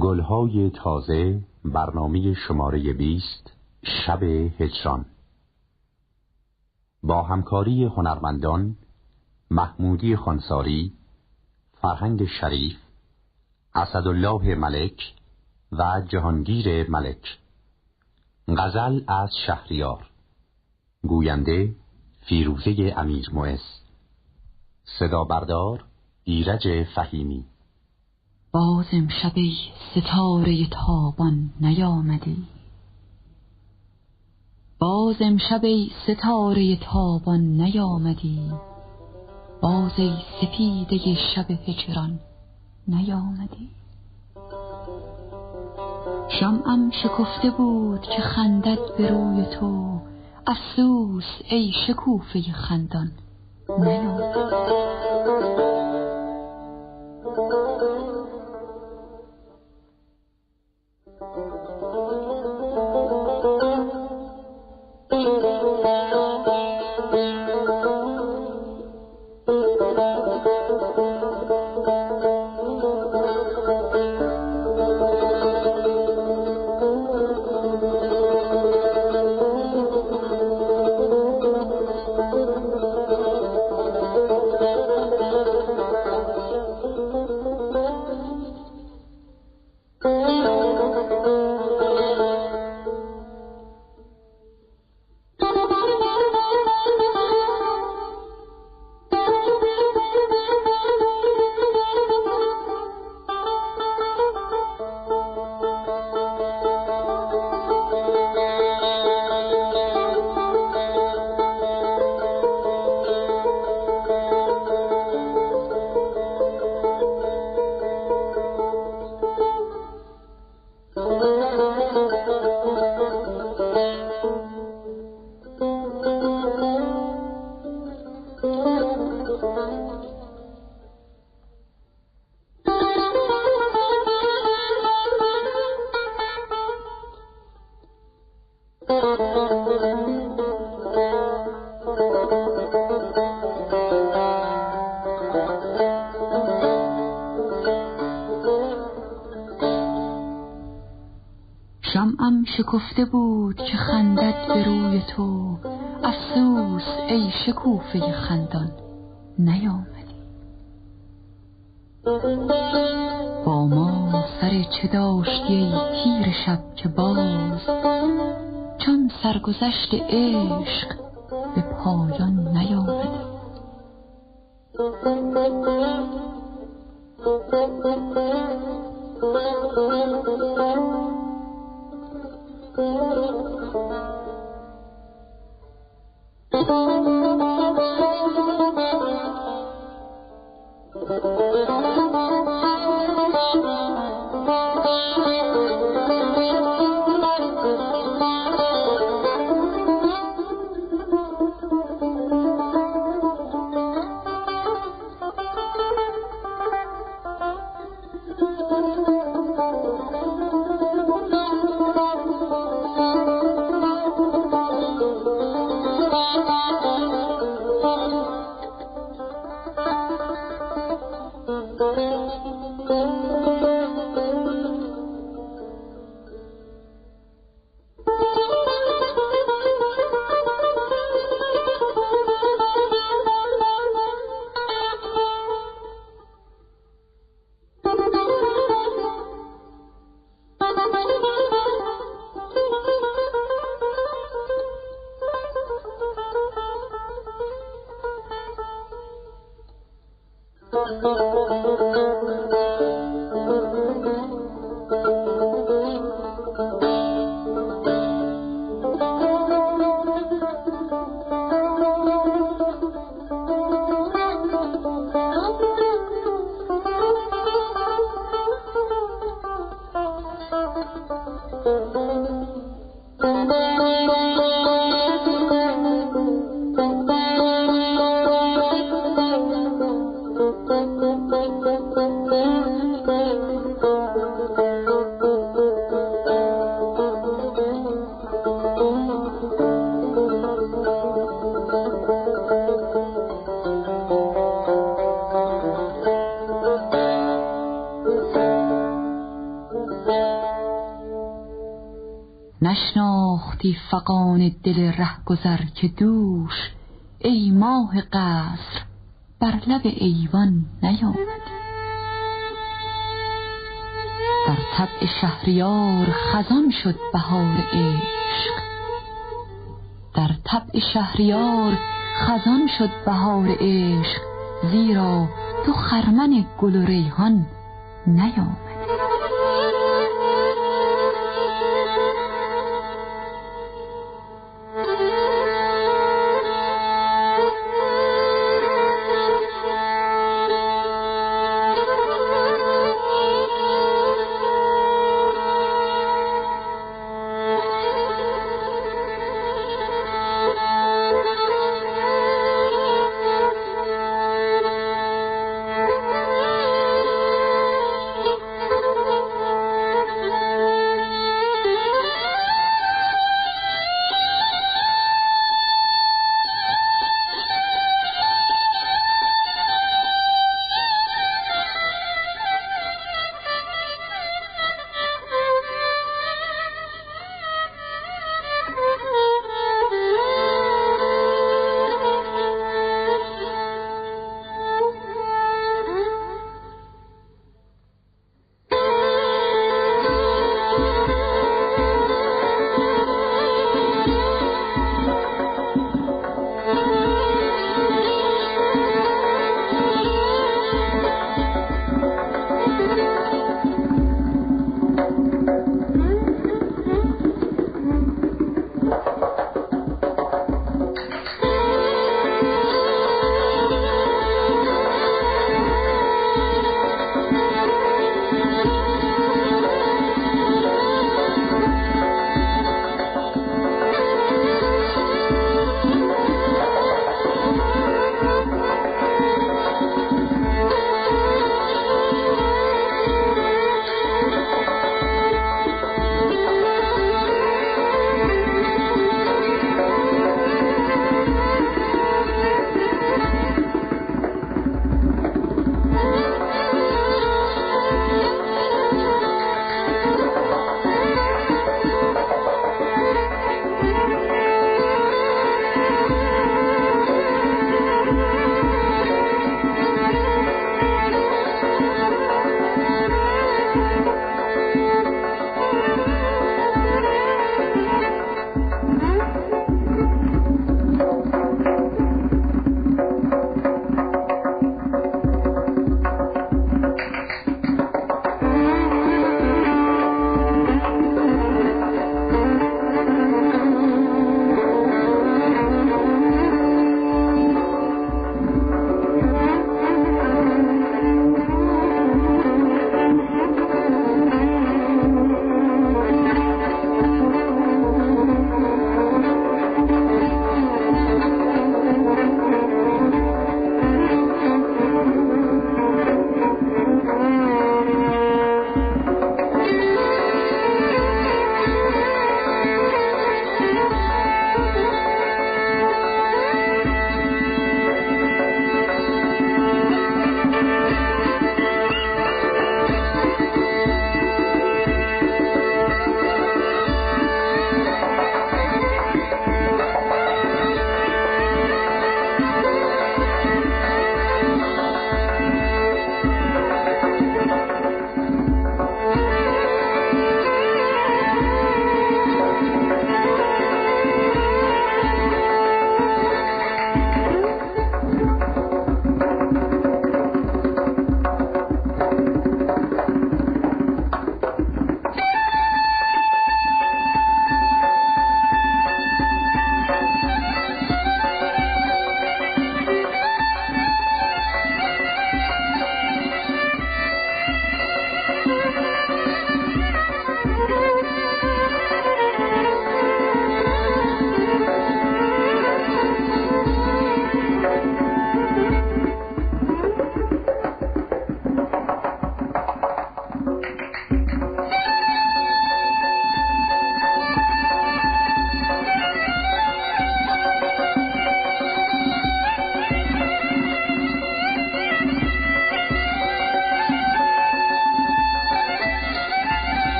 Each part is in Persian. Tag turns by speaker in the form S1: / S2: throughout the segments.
S1: گلهای تازه، برنامه شماره 20، شب هجران، با همکاری هنرمندان محمودی خانساری، فرهنگ شریف، اسدالله ملک و جهانگیر ملک. غزل از شهریار، گوینده فیروزه امیرمعز، صدا بردار ایرج فهیمی.
S2: باز امشب ای ستاره تابان نیامدی، باز امشب ای ستاره تابان نیامدی، باز ای سپیده شب هجران نیامدی. شمعم شکفته بود که خندد به روی تو، افسوس ای شکوفه خندان نیامدی. شمعم شکفته بود که خندد به روی تو، افسوس ای شکوفه خندان نیامدی. با ما سر چه داشتی ای تیر شب که باز، چون سرگذشت عشق به پایان نیامدی. نشناختی فغان دل رهگذر که دوش ای ماه قصر بر لب ایوان نیامدی. در طبع شهریار خزان شد بهار عشق، در طبع شهریار خزان شد بهار عشق، زیرا تو خرمن گل و ریحان نیامدی.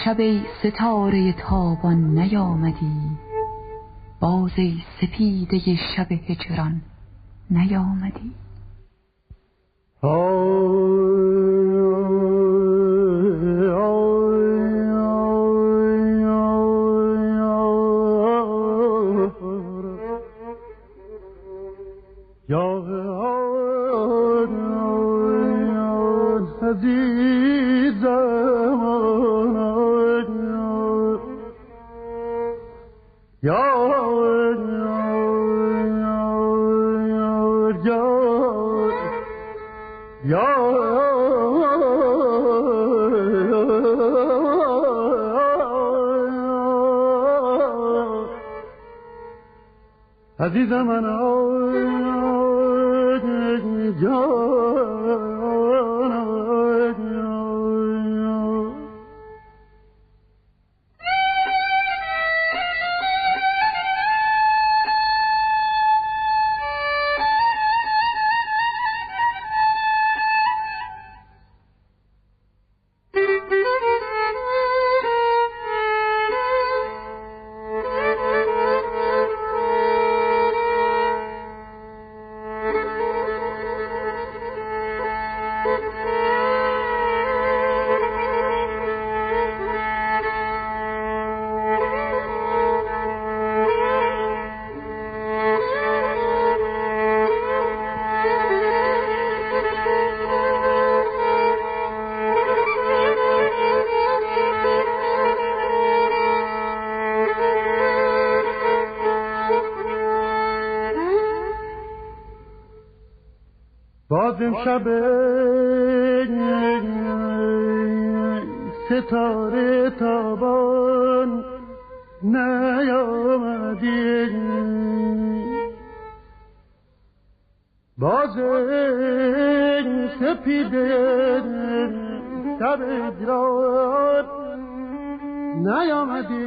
S2: شب ای ستاره تابان نیامدی، باز ای سپیده شب هجران نیامدی.
S3: عزیز من باز امشب ستاره تابان نیامدی، باز سپیده شب هجران نیامدی.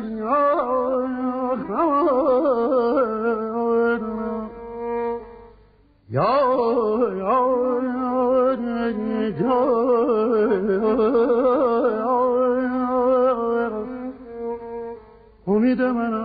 S3: امید من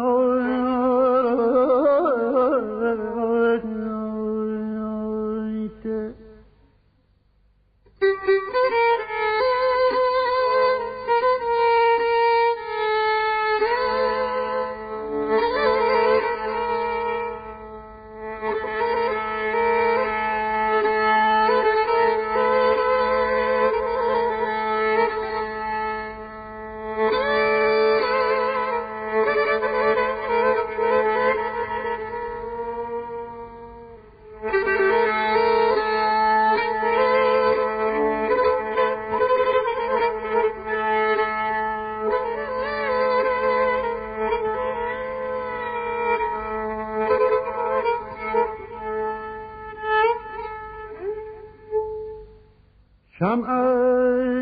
S3: شمعم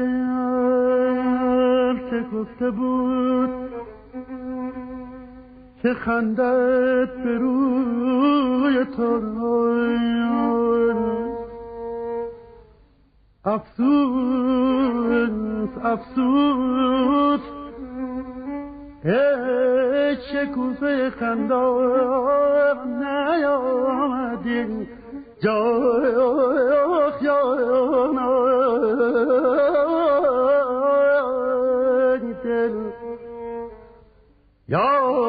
S3: که گفته بود که خندت به روی تو، افسوس افسوس ای شکوفه خندان نیامدی جای خیانت دل یا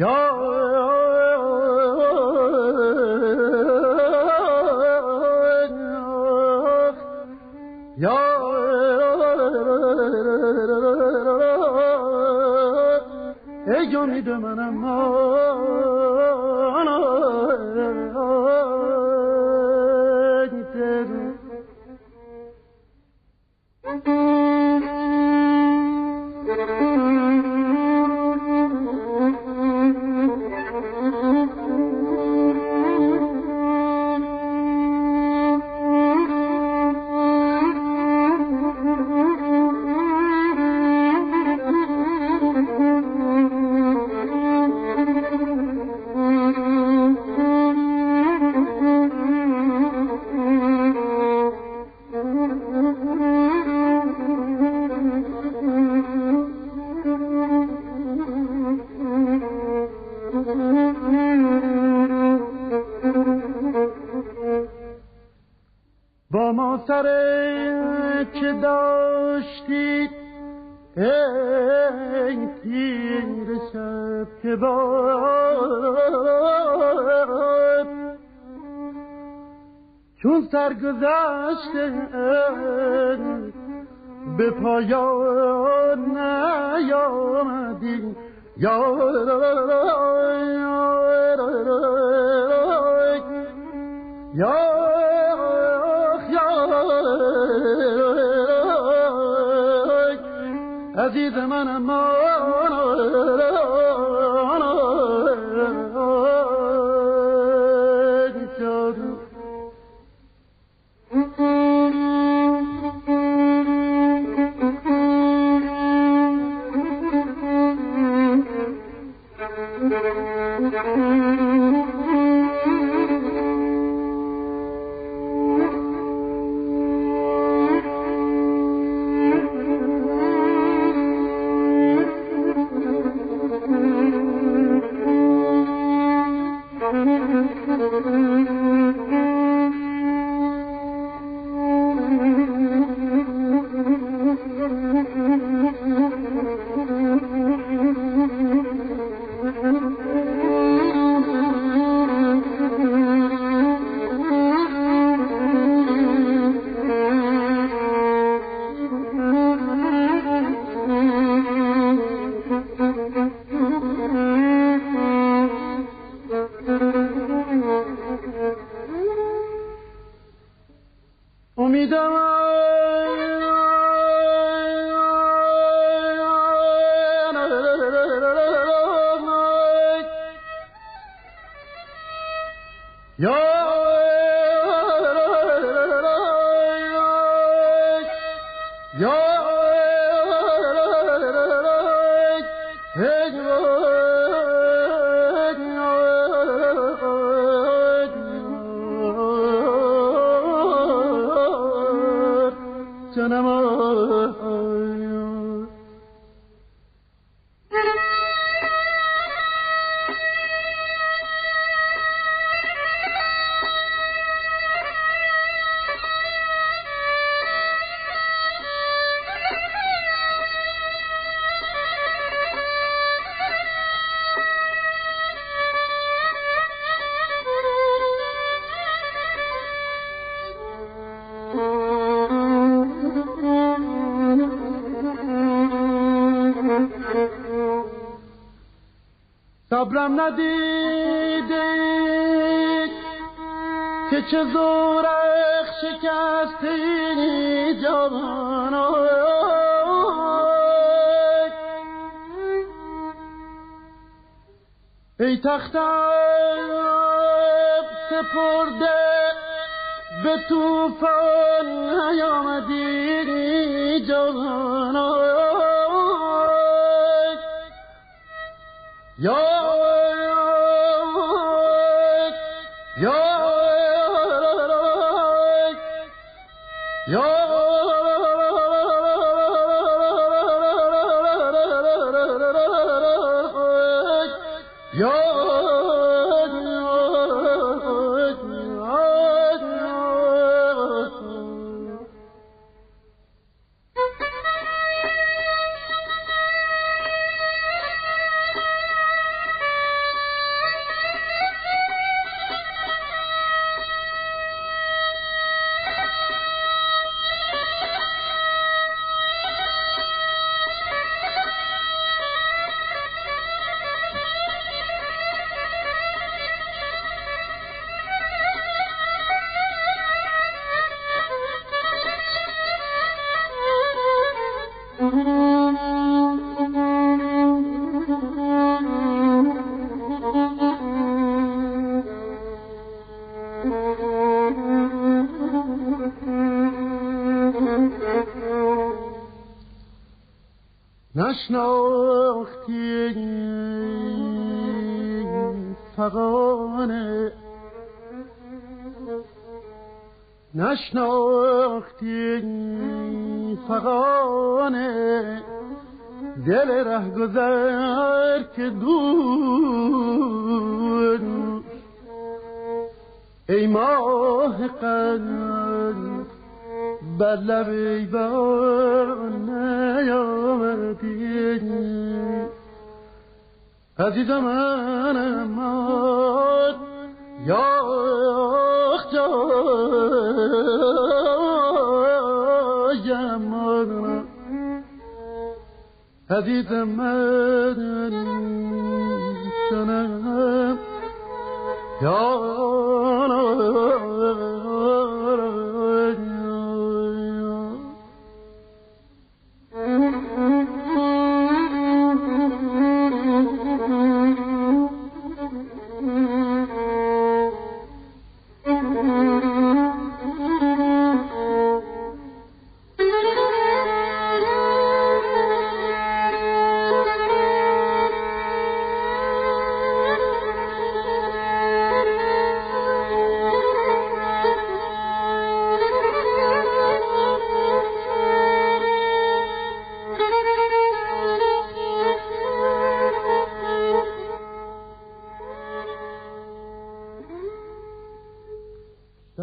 S3: ای امید منم با ما سر که داشتید ای تیر شب که باد چون سرگذشته به پایان نیامدیم عزیز منم صبرم ندیدید که چه زورق شکستی جوانای ای تختم سپرده به طوفان نیامدی جوانای نشناختی فغانه، نشناختی فغانه، دل رهگذر که دور ای ماه قلب بر لب ایوان نیامدی. عزیز منم یا جایم من، عزیز من سنم یا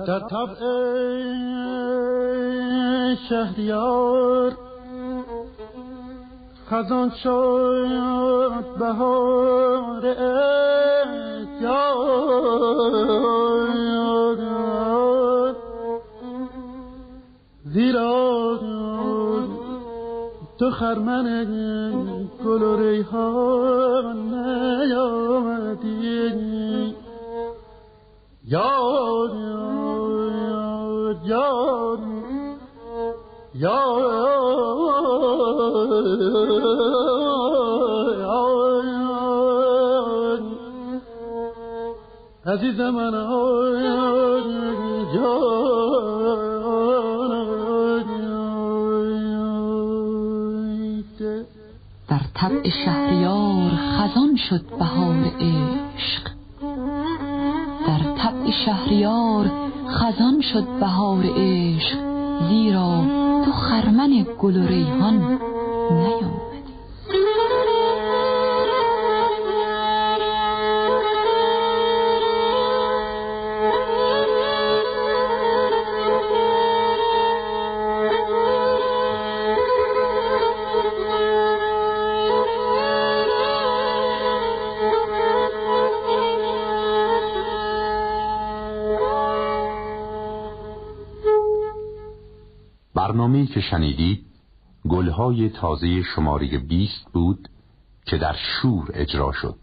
S3: در طبع شهریار خزان شد بهار احتیار، زیرا تو خرمن گل و ریحان نیامدی. یاد یاد یاد عزیز من
S2: در طبع شهریار خزان شد بهار عشق، در طبع شهریار خزان شد بهار عشق، زیرا تو خرمن گل و ریحان نیامدی.
S1: برنامه‌ای که شنیدید گلهای تازه شماره 20 بود که در شور اجرا شد.